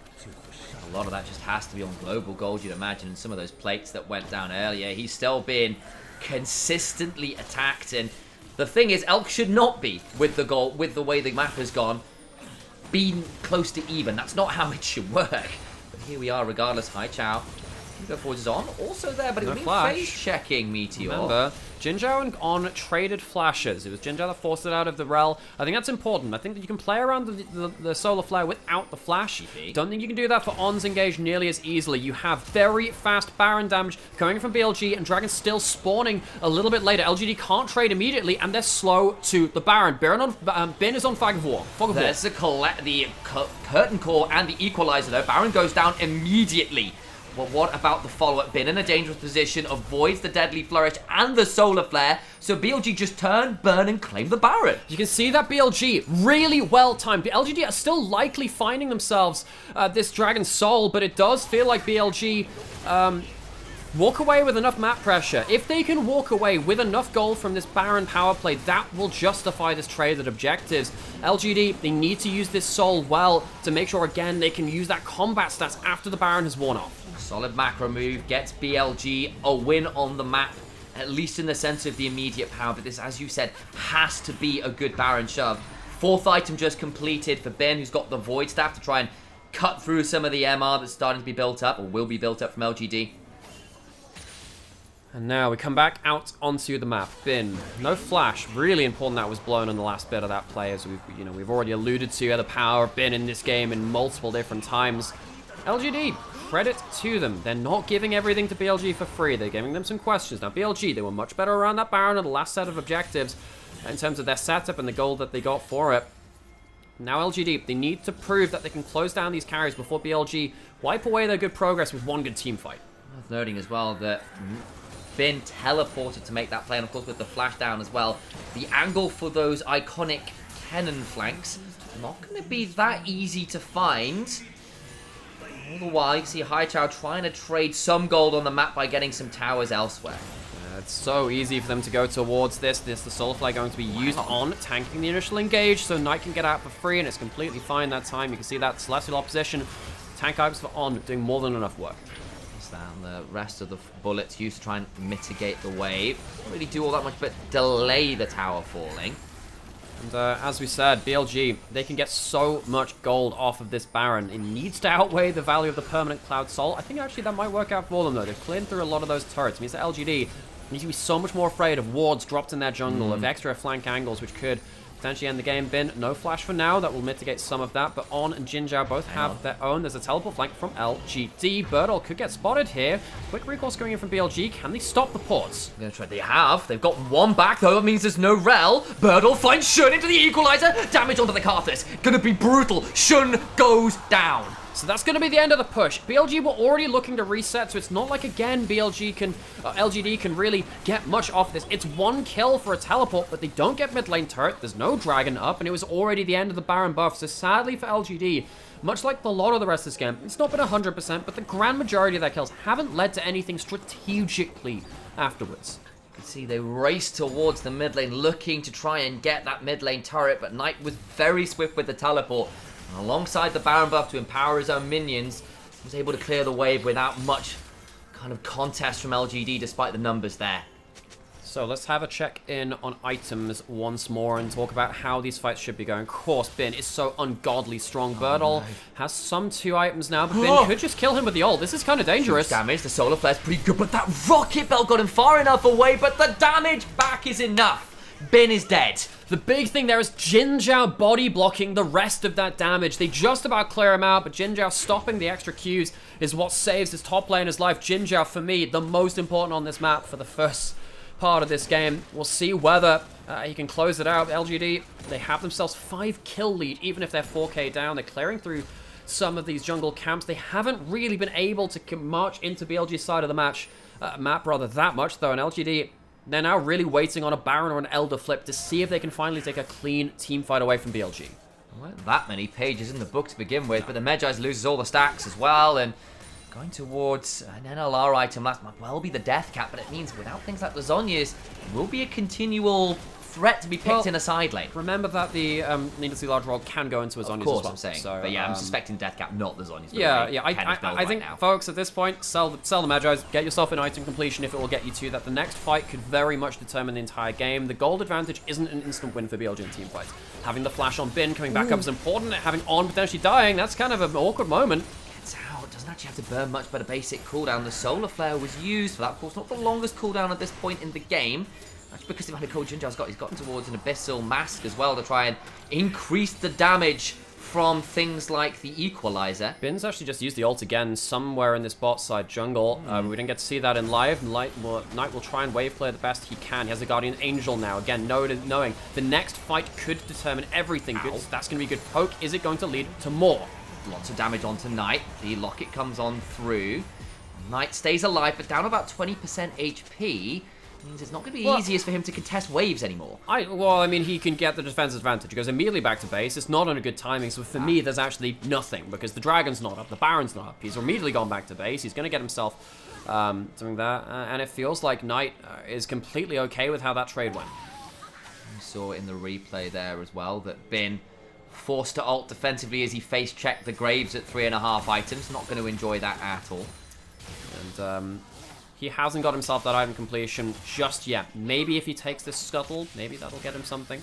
A lot of that just has to be on global gold, you'd imagine, and some of those plates that went down earlier. He's still being consistently attacked, and The thing is, Elk should not be, with the goal, with the way the map has gone, being close to even. That's not how it should work. But here we are, regardless. Hi, Chow. Go forwards is on. Also there, but it would be face checking Meteor. Remember, Jinzhao and On traded flashes. It was Jinzhao that forced it out of the rel. I think that's important. I think that you can play around the Solar Flare without the flash. Don't think you can do that for On's engage nearly as easily. You have very fast Baron damage coming from BLG, and Dragon still spawning a little bit later. LGD can't trade immediately, and they're slow to the Baron. Bin is on Fog of War. There's the Curtain Core and the Equalizer, though. Baron goes down immediately. Well, what about the follow-up? Bin in a dangerous position, avoids the Deadly Flourish and the Solar Flare, so BLG just turn, burn, and claim the Baron. You can see that BLG really well timed. The LGD are still likely finding themselves this Dragon Soul, but it does feel like BLG walk away with enough map pressure. If they can walk away with enough gold from this Baron power play, that will justify this trade at objectives. LGD, they need to use this Soul well to make sure, again, they can use that combat stats after the Baron has worn off. Solid macro move, gets BLG a win on the map, at least in the sense of the immediate power, but this, as you said, has to be a good Baron shove. 4th item just completed for Ben, who's got the Void Staff to try and cut through some of the MR that's starting to be built up, or will be built up from LGD. And now we come back out onto the map. Bin, no flash. Really important that was blown in the last bit of that play, as we've already alluded to the power of Bin in this game in multiple different times. LGD, credit to them. They're not giving everything to BLG for free. They're giving them some questions. Now, BLG, they were much better around that Baron in the last set of objectives in terms of their setup and the gold that they got for it. Now, LGD, they need to prove that they can close down these carries before BLG wipe away their good progress with one good team fight. Worth noting as well that Bin teleported to make that play, and of course with the flash down as well. The angle for those iconic cannon flanks not going to be that easy to find. All the while, you can see Haichao trying to trade some gold on the map by getting some towers elsewhere. It's so easy for them to go towards this. The Solar Flare going to be used on tanking the initial engage, so Knight can get out for free, and it's completely fine that time. You can see that Celestial opposition. Tank items for On doing more than enough work. Down the rest of the bullets used to try and mitigate the wave. Don't really do all that much, but delay the tower falling. And as we said, BLG, they can get so much gold off of this Baron. It needs to outweigh the value of the permanent Cloud Soul. I think actually that might work out for them, though. They've cleared through a lot of those turrets. It means that LGD need to be so much more afraid of wards dropped in their jungle, of extra flank angles, which could potentially end the game. Bin, no flash for now. That will mitigate some of that. But On and Jinzhao both have their own. There's a teleport flank from LGD. Birdall could get spotted here. Quick recourse going in from BLG. Can they stop the ports? They're gonna try. They have. They've got one back, though. That means there's no rel. Birdall finds Shun into the Equalizer. Damage onto the Karthus. Gonna be brutal. Shun goes down. So that's going to be the end of the push. BLG were already looking to reset, so it's not like, again, LGD can really get much off this. It's one kill for a teleport, but they don't get mid lane turret. There's no dragon up, and it was already the end of the Baron buff. So sadly for LGD, much like a lot of the rest of this game, it's not been 100%, but the grand majority of their kills haven't led to anything strategically afterwards. You can see they raced towards the mid lane, looking to try and get that mid lane turret, but Knight was very swift with the teleport. And alongside the Baron buff to empower his own minions, he was able to clear the wave without much kind of contest from LGD, despite the numbers there. So let's have a check-in on items once more and talk about how these fights should be going. Of course, Bin is so ungodly strong. Birdall has some 2 items now, but Bin could just kill him with the ult. This is kind of dangerous. Huge damage, the Solar Flare's pretty good, but that Rocket Bell got him far enough away, but the damage back is enough. Bin is dead. The big thing there is Jinzhao body blocking the rest of that damage. They just about clear him out, but Jinzhao stopping the extra Qs is what saves his top laner's life. Jinzhao, for me, the most important on this map for the first part of this game. We'll see whether he can close it out. LGD, they have themselves 5 kill lead, even if they're 4k down. They're clearing through some of these jungle camps. They haven't really been able to march into BLG's side of the map that much, though, and LGD, they're now really waiting on a Baron or an Elder flip to see if they can finally take a clean team fight away from BLG. There weren't that many pages in the book to begin with, but the Medjay loses all the stacks as well, and going towards an NLR item last might well be the death cap, but it means without things like the Zhonya's, it will be a continual threat to be picked in a side lane. Remember that the needlessly large roll can go into a Zhonya's as well. Of course, I'm saying. So, but yeah, I'm suspecting Deathcap, not the Zhonya's. Yeah. I think, folks, at this point, sell the Magi's, get yourself an item completion if it will get you to that. The next fight could very much determine the entire game. The gold advantage isn't an instant win for BLG in team fights. Having the flash on Bin coming back up is important. Having On potentially dying, that's kind of an awkward moment. Gets out, doesn't actually have to burn much but a basic cooldown. The Solar Flare was used for that. Of course, not the longest cooldown at this point in the game. Actually, because the amount of cold Jinjao's got, he's got towards an Abyssal Mask as well to try and increase the damage from things like the Equalizer. Bin's actually just used the ult again somewhere in this bot side jungle. We didn't get to see that in live. Knight will try and wave play the best he can. He has a Guardian Angel now. Again, knowing the next fight could determine everything. That's going to be a good poke. Is it going to lead to more? Lots of damage onto Knight. The Locket comes on through. Knight stays alive, but down about 20% HP. Means it's not going to be easiest for him to contest waves anymore. I mean, he can get the defense advantage. He goes immediately back to base. It's not on a good timing, so for me, there's actually nothing, because the Dragon's not up, the Baron's not up. He's immediately gone back to base. He's going to get himself doing that, and it feels like Knight is completely okay with how that trade went. We saw in the replay there as well that Bin forced to ult defensively as he face-checked the Graves at 3.5 items. Not going to enjoy that at all. And he hasn't got himself that item completion just yet. Maybe if he takes this Scuttle, maybe that'll get him something.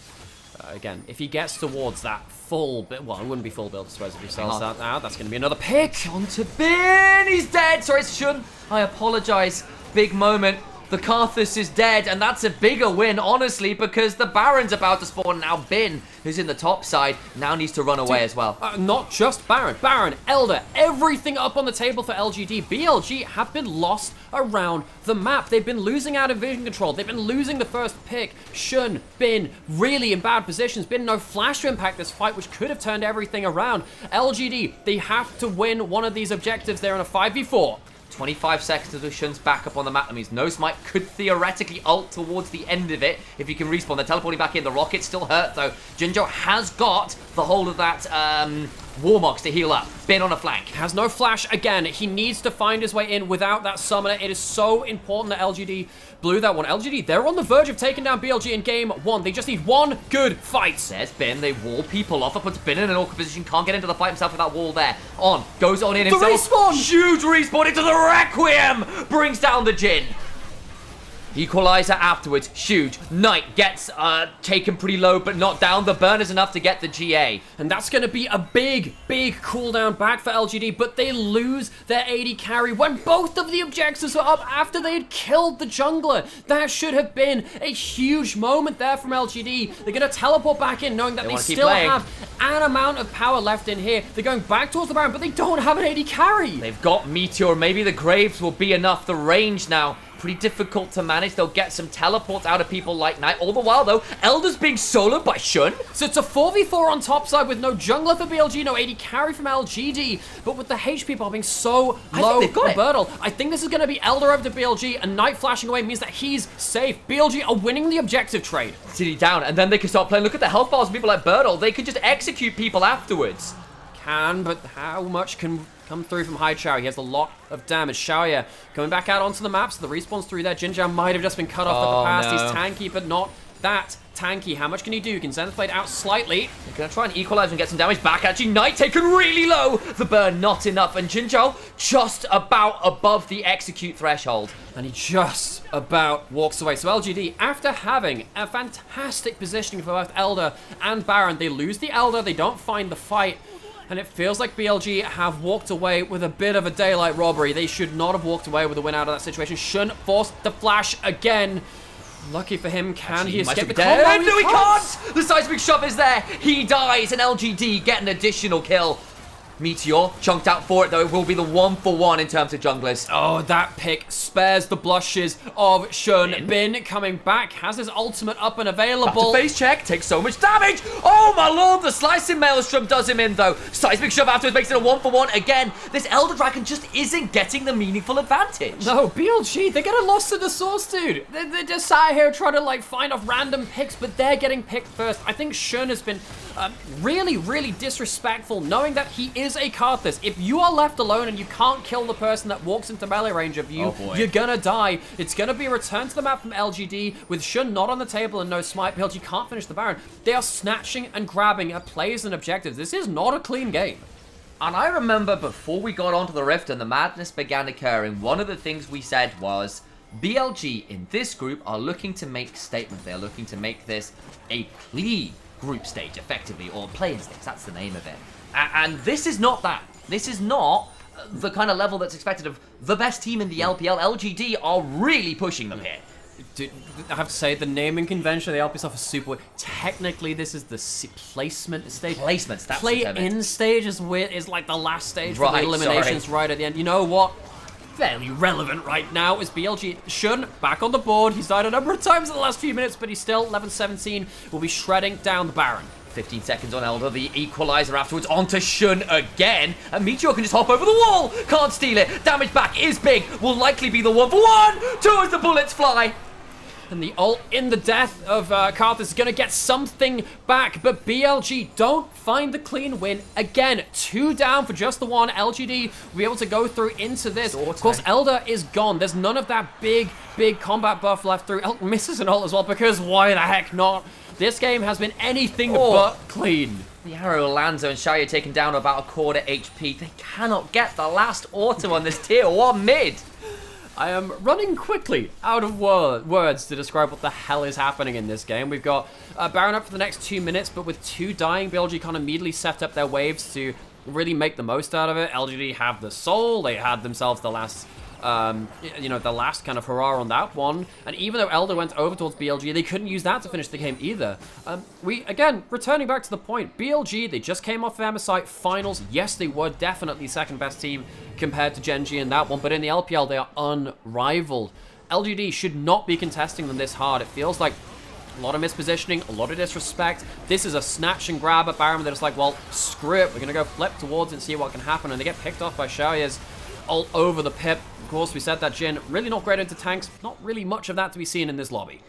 Again, if he gets towards that full build, well, it wouldn't be full build, I suppose, if he sells that now. That's going to be another pick. Onto Bin, he's dead. Sorry, it's Shun. I apologize. Big moment. The Karthus is dead, and that's a bigger win, honestly, because the Baron's about to spawn. Now Bin, who's in the top side, now needs to run away as well. Not just Baron, Elder, everything up on the table for LGD. BLG have been lost around the map. They've been losing out of vision control. They've been losing the first pick. Shun, Bin, really in bad positions. Bin no flash to impact this fight, which could have turned everything around. LGD, they have to win one of these objectives. They're in a 5v4. 25 seconds until Shun's back up on the map. That means No Smite could theoretically ult towards the end of it if he can respawn. They're teleporting back in. The Rocket's still hurt, though. Jinzhou has got the hold of that Warmox to heal up. Bin on a flank. Has no flash again. He needs to find his way in without that summoner. It is so important that LGD blew that one. LGD, they're on the verge of taking down BLG in game 1. They just need one good fight. There's Bin. They wall people off. That puts Bin in an awkward position. Can't get into the fight himself with that wall there. On. Goes on in himself. The respawn! Huge respawn into the Requiem. Brings down the Jhin. Equalizer afterwards, huge. Knight gets taken pretty low, but not down. The burn is enough to get the GA. And that's going to be a big cooldown back for LGD, but they lose their AD carry when both of the objectives were up after they had killed the jungler. That should have been a huge moment there from LGD. They're going to teleport back in, knowing that they still have an amount of power left in here. They're going back towards the Baron, but they don't have an AD carry. They've got Meteor. Maybe the Graves will be enough. The range now, pretty difficult to manage. They'll get some teleports out of people like Knight. All the while, though, Elder's being soloed by Shun. So it's a 4v4 on top side with no jungler for BLG, no AD carry from LGD. But with the HP bar being so low for Bertle, I think this is going to be Elder over to BLG, and Knight flashing away means that he's safe. BLG are winning the objective trade. City down, and then they can start playing. Look at the health bars of people like Bertle. They can just execute people afterwards. But how much can come through from High Chow? He has a lot of damage. Xiaoya coming back out onto the map, so the respawn's through there. Jinzhou might have just been cut off at the pass. He's tanky, but not that tanky. How much can he do? He can send the blade out slightly. They're going to try and equalize and get some damage back. Actually, Knight taken really low. The burn not enough, and Jinzhou just about above the execute threshold. And he just about walks away. So LGD, after having a fantastic positioning for both Elder and Baron, they lose the Elder. They don't find the fight. And it feels like BLG have walked away with a bit of a daylight robbery. They should not have walked away with a win out of that situation. Shun forced the flash again. Lucky for him, can he escape the combo? No, he can't! The seismic shove is there. He dies, and LGD get an additional kill. Meteor chunked out for it, though. It will be the 1-for-1 in terms of junglers. Oh, that pick spares the blushes of Shun. Bin coming back, has his ultimate up and available. Face check, takes so much damage. Oh my lord, the slicing maelstrom does him in, though. Seismic shove afterwards makes it a 1-for-1. Again, this Elder Dragon just isn't getting the meaningful advantage. No, BLG, they're getting lost to the source, dude. They're just sat here trying to, like, find off random picks, but they're getting picked first. I think Shun has been Really, really disrespectful, knowing that he is a Karthus. If you are left alone and you can't kill the person that walks into melee range of you, you're gonna die. It's gonna be a return to the map from LGD with Shun not on the table and no smite build. You can't finish the Baron. They are snatching and grabbing at plays and objectives. This is not a clean game. And I remember before we got onto the Rift and the madness began occurring, one of the things we said was, BLG in this group are looking to make statement. They're looking to make this a clean group stage, effectively, or playing stage. That's the name of it. And this is not that. This is not the kind of level that's expected of the best team in the LPL. LGD are really pushing them here. Dude, I have to say, the naming convention of the LPL stuff is super weird. Technically, this is the placement stage. Placements, that's Play-in stage is weird, is like the last stage for the eliminations right at the end. You know what? Fairly relevant right now is BLG. Shun back on the board. He's died a number of times in the last few minutes, but he's still 11-17. Will be shredding down the Baron. 15 seconds on Elder, the equalizer afterwards onto Shun again. And Meteor can just hop over the wall. Can't steal it. Damage back is big. Will likely be the 1-for-1. 2 as the bullets fly. And the ult in the death of Karthus is going to get something back, but BLG don't find the clean win. Again, 2 down for just the 1. LGD will be able to go through into this. Of course, Elder is gone. There's none of that big combat buff left through. Elk misses an ult as well, because why the heck not? This game has been anything but clean. The arrow lands and Shaya taken down about a quarter HP. They cannot get the last auto on this tier 1 mid. I am running quickly out of words to describe what the hell is happening in this game. We've got Baron up for the next 2 minutes, but with 2 dying, BLG can't immediately set up their waves to really make the most out of it. LGD have the soul. They had themselves the last, the last kind of hurrah on that one. And even though Elder went over towards BLG, they couldn't use that to finish the game either. Again, returning back to the point, BLG, they just came off of MSI finals. Yes, they were definitely second best team compared to Gen G in that one, but in the LPL, they are unrivaled. LGD should not be contesting them this hard. It feels like a lot of mispositioning, a lot of disrespect. This is a snatch and grab at Baron. They're just like, well, screw it. We're going to go flip towards it and see what can happen. And they get picked off by Xiaoya's all over the pip. Of course, we said that Jin really not great into tanks. Not really much of that to be seen in this lobby.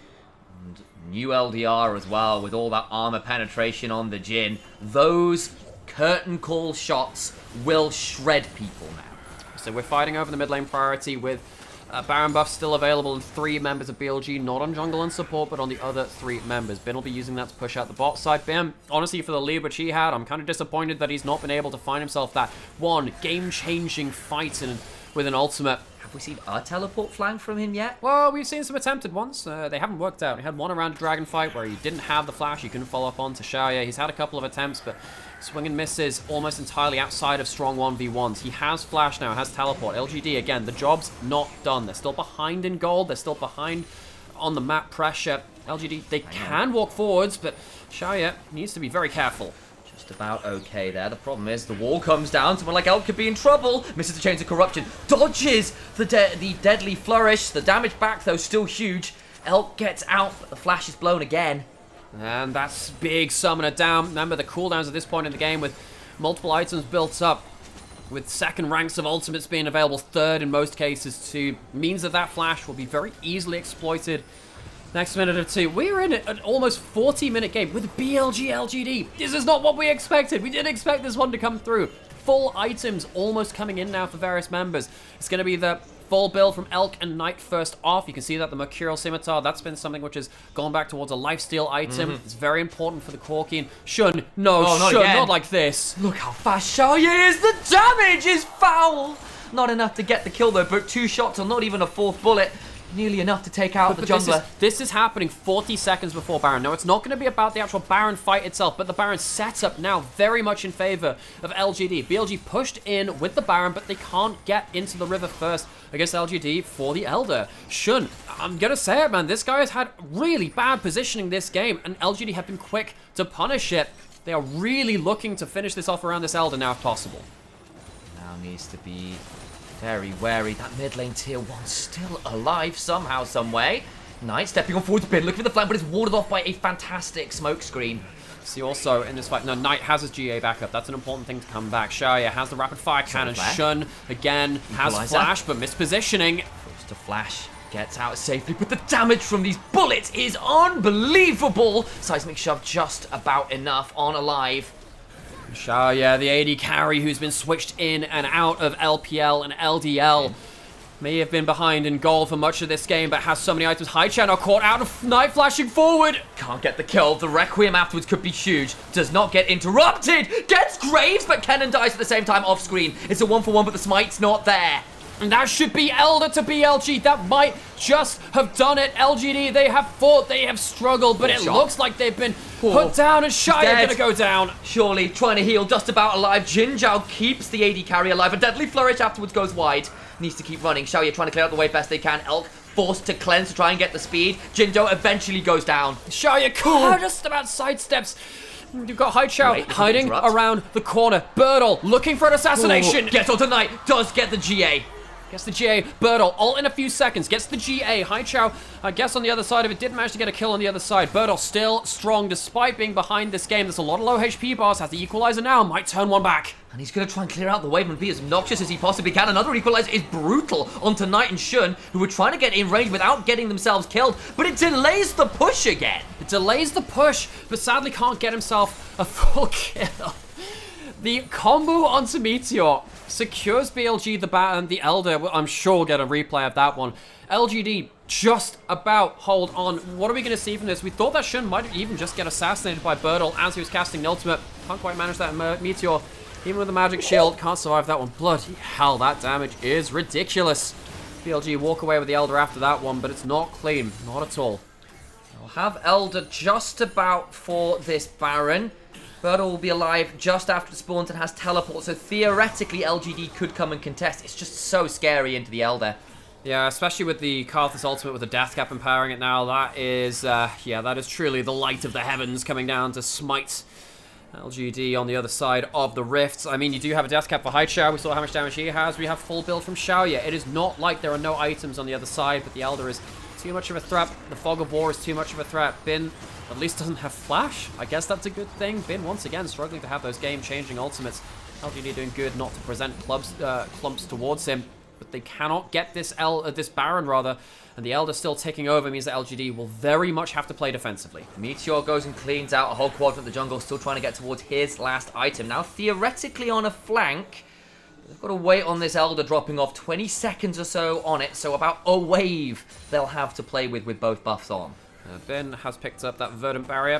And new LDR as well, with all that armor penetration on the Jin. Those curtain call shots will shred people now. So we're fighting over the mid lane priority with Baron buff still available and 3 members of BLG, not on jungle and support, but on the other 3 members. Bin will be using that to push out the bot side. Bin, honestly, for the lead which he had, I'm kind of disappointed that he's not been able to find himself that one game-changing fight with an ultimate. Have we seen a teleport flank from him yet? Well, we've seen some attempted ones. They haven't worked out. He had one around Dragon Fight where he didn't have the flash. He couldn't follow up on to Xiaoya. He's had a couple of attempts, but swing and misses almost entirely outside of strong 1v1s. He has flash now, has teleport. LGD, again, the job's not done. They're still behind in gold. They're still behind on the map pressure. LGD, they can walk forwards, but Xiaoya needs to be very careful. Just about okay there. The problem is the wall comes down. Someone like Elk could be in trouble. Misses the Chains of Corruption. Dodges the deadly flourish. The damage back, though, still huge. Elk gets out, but the flash is blown again. And that's big summoner down. Remember the cooldowns at this point in the game with multiple items built up, with second ranks of ultimates being available, third in most cases too, means that flash will be very easily exploited. Next minute or 2, we're in an almost 40-minute game with BLG LGD. This is not what we expected. We didn't expect this one to come through. Full items almost coming in now for various members. It's going to be the full build from Elk and Knight first off. You can see that the Mercurial Scimitar, that's been something which has gone back towards a lifesteal item. It's very important for the Corki. Shun, not like this. Look how fast Xiaoya is. The damage is foul. Not enough to get the kill though, but 2 shots or not even a 4th bullet. Nearly enough to take out the jungler. This is happening 40 seconds before Baron. Now, it's not going to be about the actual Baron fight itself, but the Baron setup now very much in favor of LGD. BLG pushed in with the Baron, but they can't get into the river first against LGD for the Elder. Shun, I'm going to say it, man. This guy has had really bad positioning this game, and LGD have been quick to punish it. They are really looking to finish this off around this Elder now if possible. Now needs to be very wary. That mid lane tier 1 still alive somehow, some way. Knight stepping on forward to Bin, looking for the flank, but it's warded off by a fantastic smoke screen. See also in this fight, no, Knight has his GA backup. That's an important thing to come back. Xiaoya has the rapid fire cannon. Shun, again, has flash, but mispositioning. Forced to flash. Gets out safely, but the damage from these bullets is unbelievable. Seismic shove just about enough on Alive. Xiaoya, the AD carry who's been switched in and out of LPL and LDL. May have been behind in goal for much of this game, but has so many items. Haichao now caught out of Knight flashing forward. Can't get the kill. The Requiem afterwards could be huge. Does not get interrupted. Gets Graves, but Kennen dies at the same time off screen. It's a 1-for-1, but the smite's not there. And that should be Elder to BLG. That might just have done it. LGD, they have fought, they have struggled, but it looks like they've been put down, and Xiaoya gonna go down. Surely trying to heal, just about alive. Jinzhao keeps the AD carry alive. A deadly flourish afterwards goes wide. Needs to keep running. Xiaoya trying to clear out the way best they can. Elk forced to cleanse to try and get the speed. Jinzhao eventually goes down. Xiaoya just about sidesteps. You've got Haichao hiding around the corner. Birdle looking for an assassination. Gets onto Knight, does get the GA. Gets the GA, Birdle, ult in a few seconds, gets the GA. Haichao, I guess on the other side of it, did manage to get a kill on the other side. Birdle still strong despite being behind this game. There's a lot of low HP bars, has the equalizer now, might turn one back. And he's going to try and clear out the wave and be as obnoxious as he possibly can. Another equalizer is brutal onto Knight and Shun, who were trying to get in range without getting themselves killed, but it delays the push again. It delays the push, but sadly can't get himself a full kill. The combo onto Meteor secures BLG, the Elder. I'm sure we'll get a replay of that one. LGD just about hold on. What are we going to see from this? We thought that Shun might even just get assassinated by Birdle as he was casting the ultimate. Can't quite manage that. Meteor, even with the magic shield, can't survive that one. Bloody hell, that damage is ridiculous. BLG walk away with the Elder after that one, but it's not clean. Not at all. We'll have Elder just about for this Baron. Birdle will be alive just after the spawns and has teleport, so theoretically LGD could come and contest. It's just so scary into the Elder. Yeah, especially with the Karthus ultimate with the Death Cap empowering it now. That is, yeah, that is truly the light of the heavens coming down to smite LGD on the other side of the rifts. I mean, you do have a Death Cap for Haichao. We saw how much damage he has. We have full build from Xiaoya. It is not like there are no items on the other side, but the Elder is too much of a threat. The Fog of War is too much of a threat. Bin at least doesn't have flash. I guess that's a good thing. Bin once again struggling to have those game-changing ultimates. LGD doing good not to present clumps towards him, but they cannot get this Baron rather, and the Elder still ticking over means that LGD will very much have to play defensively. Meteor goes and cleans out a whole quadrant of the jungle, still trying to get towards his last item. Now theoretically on a flank, they've got to wait on this Elder dropping off 20 seconds or so on it, so about a wave they'll have to play with both buffs on. Bin has picked up that Verdant Barrier,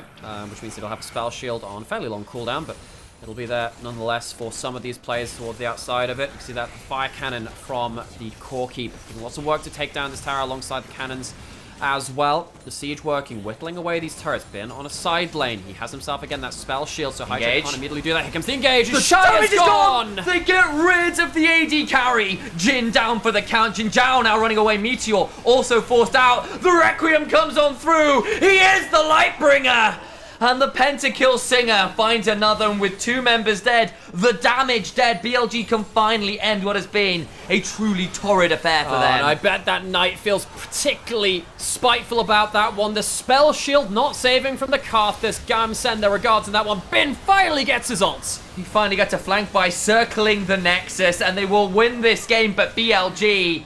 which means it'll have a spell shield on fairly long cooldown, but it'll be there nonetheless for some of these players towards the outside of it. You can see that fire cannon from the Core Keep. Doing lots of work to take down this tower alongside the cannons as well. The siege working, whittling away these turrets. Bin on a side lane. He has himself again that spell shield, so Haichao can't immediately do that. Here comes the engage. The damage is gone! They get rid of the AD carry. Jin down for the count. Jinzhao now running away. Meteor also forced out. The Requiem comes on through. He is the Lightbringer. And the Pentakill Singer finds another, and with 2 members dead, the damage dead, BLG can finally end what has been a truly torrid affair for them. And I bet that Knight feels particularly spiteful about that one. The spell shield not saving from the Karthus. Gam send their regards in that one. Bin finally gets his ults. He finally gets a flank by circling the Nexus, and they will win this game, but BLG,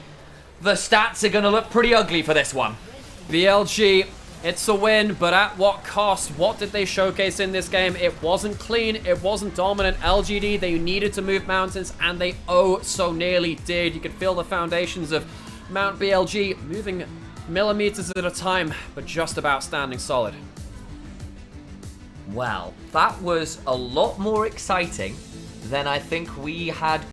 the stats are going to look pretty ugly for this one. BLG, it's a win, but at what cost? What did they showcase in this game? It wasn't clean, it wasn't dominant. LGD, they needed to move mountains, and they oh so nearly did. You could feel the foundations of Mount BLG moving millimeters at a time, but just about standing solid. Well, that was a lot more exciting than I think we had